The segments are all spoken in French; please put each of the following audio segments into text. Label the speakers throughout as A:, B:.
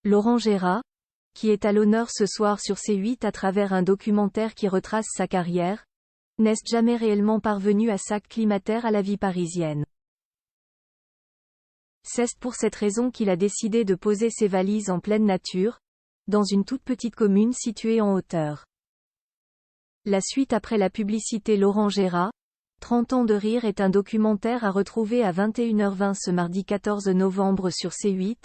A: Laurent Gérard, qui est à l'honneur ce soir sur C8 à travers un documentaire qui retrace sa carrière, n'est jamais réellement parvenu à s'acclimater à la vie parisienne. C'est pour cette raison qu'il a décidé de poser ses valises en pleine nature, dans une toute petite commune située en hauteur. La suite après la publicité. Laurent Gérard, 30 ans de rire est un documentaire à retrouver à 21h20 ce mardi 14 novembre sur C8,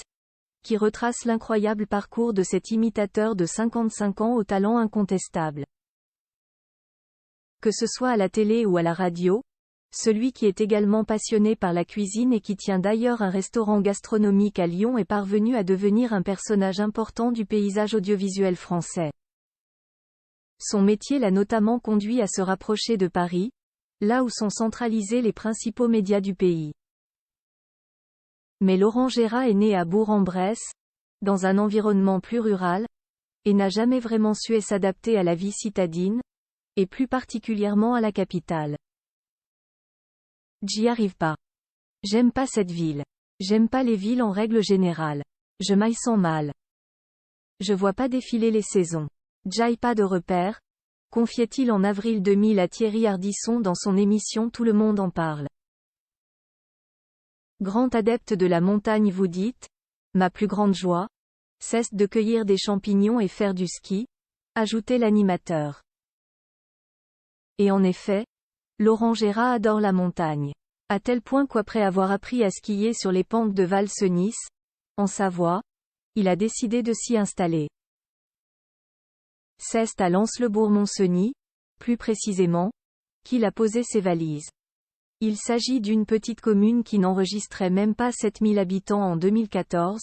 A: qui retrace l'incroyable parcours de cet imitateur de 55 ans au talent incontestable. Que ce soit à la télé ou à la radio, celui qui est également passionné par la cuisine et qui tient d'ailleurs un restaurant gastronomique à Lyon est parvenu à devenir un personnage important du paysage audiovisuel français. Son métier l'a notamment conduit à se rapprocher de Paris, là où sont centralisés les principaux médias du pays. Mais Laurent Gérard est né à Bourg-en-Bresse, dans un environnement plus rural, et n'a jamais vraiment su s'adapter à la vie citadine, et plus particulièrement à la capitale. J'y arrive pas. J'aime pas cette ville. J'aime pas les villes en règle générale. Je m'y sens mal. Je vois pas défiler les saisons. J'aille pas de repères, confiait-il en avril 2000 à Thierry Ardisson dans son émission Tout le monde en parle. Grand adepte de la montagne vous dites, ma plus grande joie, c'est de cueillir des champignons et faire du ski, ajoutait l'animateur. Et en effet, Laurent Gérard adore la montagne. À tel point qu'après avoir appris à skier sur les pentes de Val-Cenis, en Savoie, il a décidé de s'y installer. C'est à Lens-le-Bourg-Monseny, plus précisément, qu'il a posé ses valises. Il s'agit d'une petite commune qui n'enregistrait même pas 7000 habitants en 2014,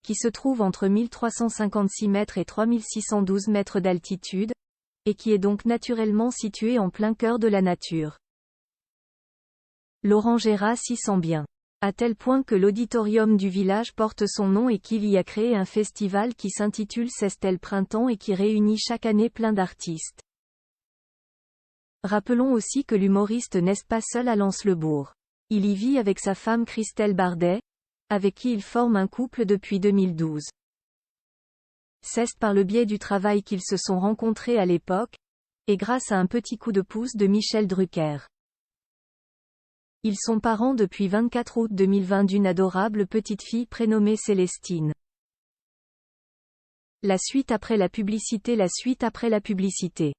A: qui se trouve entre 1356 mètres et 3612 mètres d'altitude, et qui est donc naturellement située en plein cœur de la nature. Laurent Gérard s'y sent bien. À tel point que l'auditorium du village porte son nom et qu'il y a créé un festival qui s'intitule Sestel Printemps et qui réunit chaque année plein d'artistes. Rappelons aussi que l'humoriste n'est pas seul à Lens-le-Bourg. Il y vit avec sa femme Christelle Bardet, avec qui il forme un couple depuis 2012. C'est par le biais du travail qu'ils se sont rencontrés à l'époque, et grâce à un petit coup de pouce de Michel Drucker. Ils sont parents depuis 24 août 2020 d'une adorable petite fille prénommée Célestine. La suite après la publicité. La suite après la publicité.